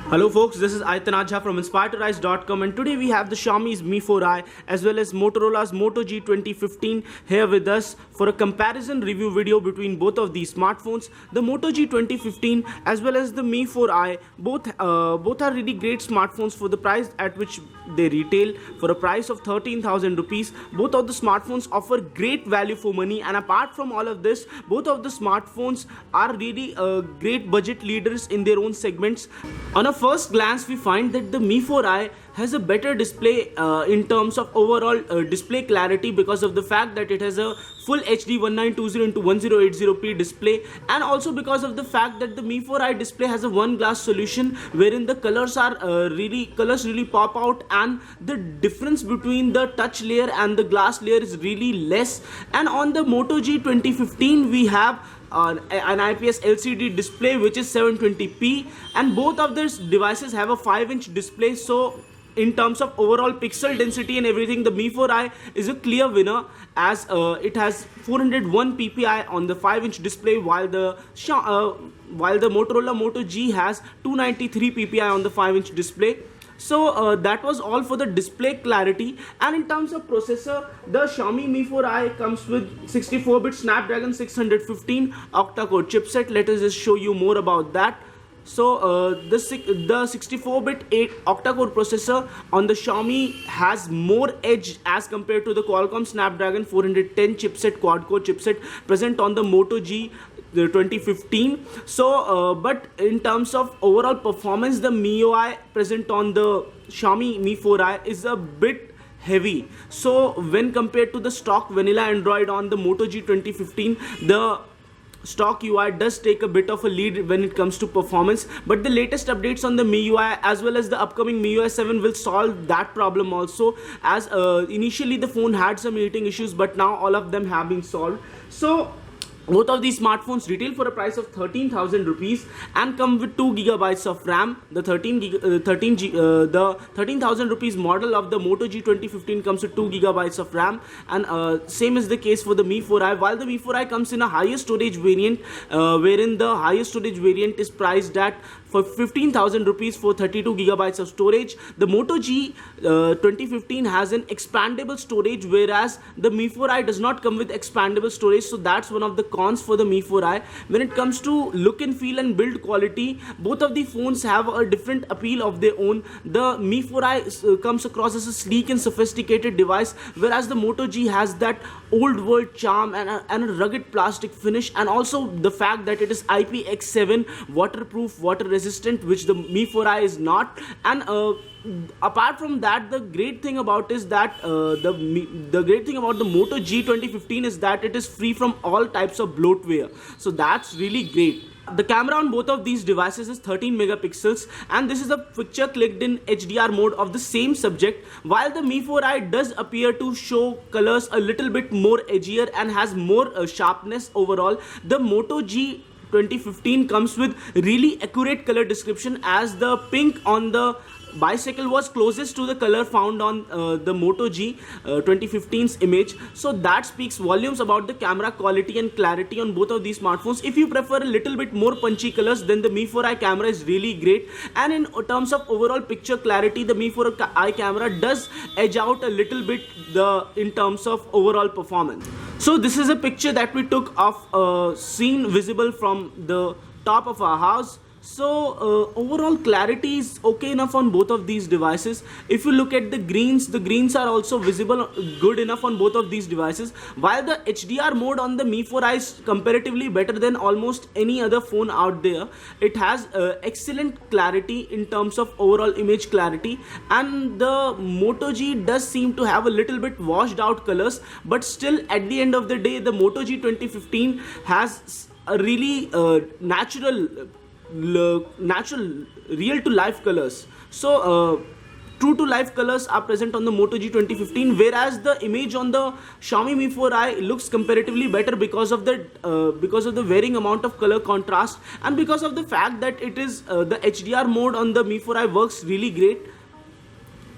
Hello folks, this is Aitan Ajha from InspiredToRise.com, and today we have the Xiaomi's Mi 4i as well as Motorola's Moto G 2015 here with us for a comparison review video between both of these smartphones. The Moto G 2015 as well as the Mi 4i both are really great smartphones for the price at which they retail. For a price of 13,000 rupees, both of the smartphones offer great value for money, and apart from all of this, both of the smartphones are really great budget leaders in their own segments. On a first glance, we find that the Mi 4i has a better display in terms of overall display clarity because of the fact that it has a full HD 1920 into 1080p display, and also because of the fact that the Mi 4i display has a one glass solution wherein the colors really pop out, and the difference between the touch layer and the glass layer is really less. And on the Moto G 2015 we have an IPS LCD display which is 720p, and both of these devices have a 5-inch display. So in terms of overall pixel density and everything, the Mi 4i is a clear winner as it has 401 ppi on the 5-inch display, while the Motorola Moto G has 293 ppi on the 5-inch display. So that was all for the display clarity. And in terms of processor, the Xiaomi Mi 4i comes with 64-bit Snapdragon 615 octa-core chipset. Let us just show you more about that. So the 64-bit 8 octa-core processor on the Xiaomi has more edge as compared to the Qualcomm Snapdragon 410 chipset, quad-core chipset present on the Moto G 2015. So but in terms of overall performance, the MIUI present on the Xiaomi Mi 4i is a bit heavy. So when compared to the stock vanilla Android on the Moto G 2015, the stock UI does take a bit of a lead when it comes to performance, but the latest updates on the MIUI as well as the upcoming MIUI 7 will solve that problem also, as initially the phone had some heating issues, but now all of them have been solved. So both of these smartphones retail for a price of 13,000 rupees and come with 2 gigabytes of RAM. The 13,000 rupees model of the Moto G 2015 comes with 2 gigabytes of RAM, and same is the case for the Mi 4i. While the Mi 4i comes in a higher storage variant, wherein the highest storage variant is priced at for 15,000 rupees for 32 gigabytes of storage. The Moto G 2015 has an expandable storage, whereas the Mi 4i does not come with expandable storage. So that's one of the cons for the Mi 4i. When it comes to look and feel and build quality, both of the phones have a different appeal of their own. The Mi 4i comes across as a sleek and sophisticated device, whereas the Moto G has that old world charm and a rugged plastic finish, and also the fact that it is IPX7 waterproof, water resistant, which the Mi 4i is not. And apart from that, the great thing about is that the great thing about the Moto G 2015 is that it is free from all types of bloatware. So that's really great. The camera on both of these devices is 13 megapixels, and this is a picture clicked in HDR mode of the same subject, while the Mi 4i does appear to show colors a little bit more edgier and has more sharpness overall. The Moto G 2015 comes with really accurate color description, as the pink on the bicycle was closest to the color found on the Moto G 2015's image. So that speaks volumes about the camera quality and clarity on both of these smartphones. If you prefer a little bit more punchy colors, then the Mi 4i camera is really great, and in terms of overall picture clarity, the Mi 4i camera does edge out a little bit in terms of overall performance. So this is a picture that we took of a scene visible from the top of our house. So overall clarity is okay enough on both of these devices. If you look at the greens are also visible good enough on both of these devices, while the HDR mode on the Mi 4i is comparatively better than almost any other phone out there. It has excellent clarity in terms of overall image clarity, and the Moto G does seem to have a little bit washed out colors, but still at the end of the day, the Moto G 2015 has a really natural real to life colors. So true to life colors are present on the Moto G 2015, whereas the image on the Xiaomi Mi 4i looks comparatively better because of the varying amount of color contrast, and because of the fact that it is the HDR mode on the Mi 4i works really great.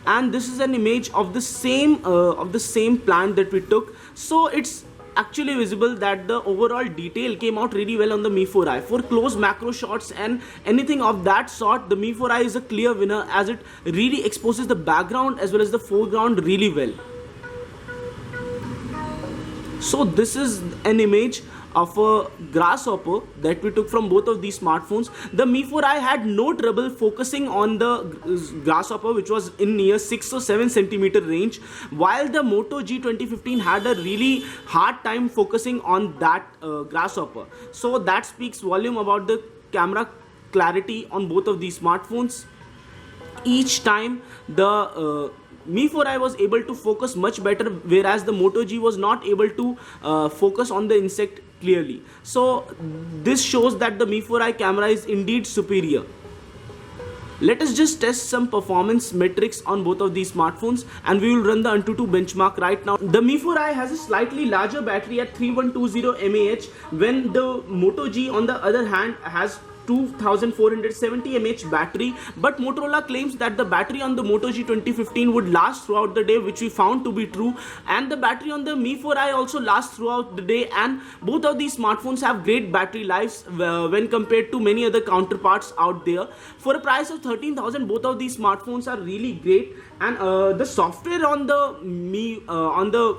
And this is an image of the same plant that we took. So it's actually visible that the overall detail came out really well on the Mi 4i. For close macro shots and anything of that sort, the Mi 4i is a clear winner as it really exposes the background as well as the foreground really well. So this is an image of a grasshopper that we took from both of these smartphones. The Mi 4i had no trouble focusing on the grasshopper, which was in near 6 or 7 centimeter range, while the Moto G 2015 had a really hard time focusing on that grasshopper. So that speaks volume about the camera clarity on both of these smartphones. Each time the Mi 4i was able to focus much better, whereas the Moto G was not able to focus on the insect clearly. So this shows that the Mi 4i camera is indeed superior. Let us just test some performance metrics on both of these smartphones, and we will run the AnTuTu benchmark right now. The Mi 4i has a slightly larger battery at 3120 mAh, when the Moto G on the other hand has 2470 mAh battery, but Motorola claims that the battery on the Moto G 2015 would last throughout the day, which we found to be true, and the battery on the Mi 4i also lasts throughout the day, and both of these smartphones have great battery lives when compared to many other counterparts out there. For a price of 13,000, both of these smartphones are really great, and the software on the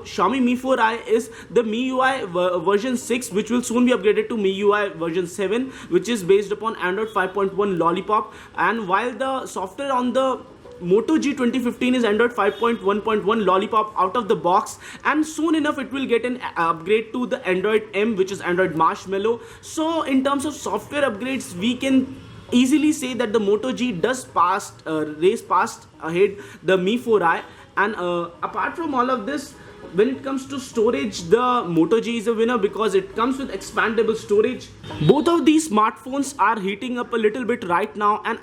Xiaomi Mi 4i is the MIUI version 6, which will soon be upgraded to MIUI version 7, which is based upon Android 5.1 Lollipop, and while the software on the Moto G 2015 is Android 5.1.1 Lollipop out of the box, and soon enough it will get an upgrade to the Android M, which is Android Marshmallow. So in terms of software upgrades, we can easily say that the Moto G does race past ahead the Mi 4i, and apart from all of this, when it comes to storage, the Moto G is a winner because it comes with expandable storage. Both of these smartphones are heating up a little bit right now, and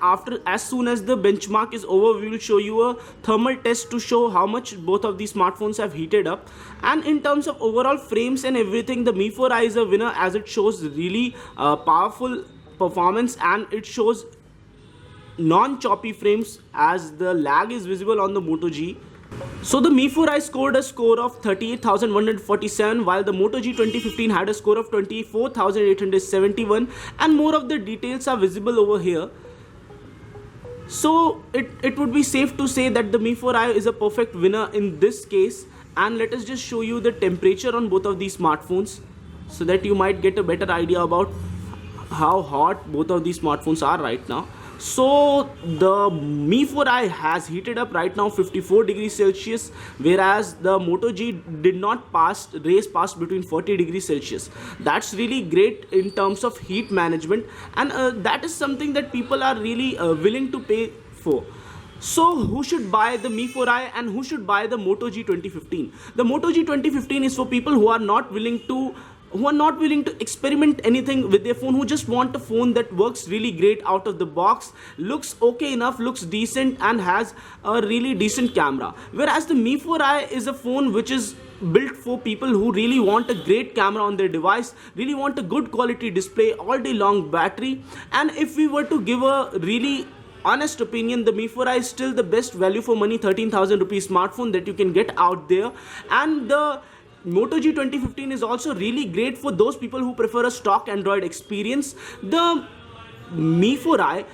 as soon as the benchmark is over, we will show you a thermal test to show how much both of these smartphones have heated up. And in terms of overall frames and everything, the Mi 4i is a winner as it shows really powerful performance, and it shows non-choppy frames as the lag is visible on the Moto G. So the Mi 4i scored a score of 38,147, while the Moto G 2015 had a score of 24,871, and more of the details are visible over here. So it would be safe to say that the Mi 4i is a perfect winner in this case. And let us just show you the temperature on both of these smartphones so that you might get a better idea about how hot both of these smartphones are right now. So the Mi 4i has heated up right now 54 degrees Celsius, whereas the Moto G did not race past between 40 degrees Celsius. That's really great in terms of heat management, and that is something that people are really willing to pay for. So who should buy the Mi 4i and who should buy the Moto G 2015? The Moto G 2015 is for people who are not willing to experiment anything with their phone, who just want a phone that works really great out of the box, looks okay enough, looks decent, and has a really decent camera. Whereas the Mi 4i is a phone which is built for people who really want a great camera on their device, really want a good quality display, all day long battery. And if we were to give a really honest opinion, the Mi 4i is still the best value for money 13,000 rupees smartphone that you can get out there. And the Moto G 2015 is also really great for those people who prefer a stock Android experience. The Mi 4i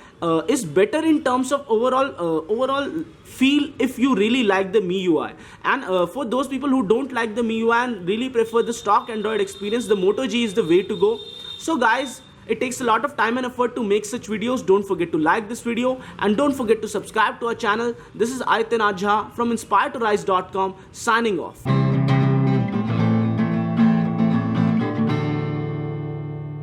is better in terms of overall feel if you really like the MIUI, and for those people who don't like the MIUI and really prefer the stock Android experience, the Moto G is the way to go. So guys, it takes a lot of time and effort to make such videos. Don't forget to like this video and don't forget to subscribe to our channel. This is Aditya Nath Jha from InspiredToRise.com signing off.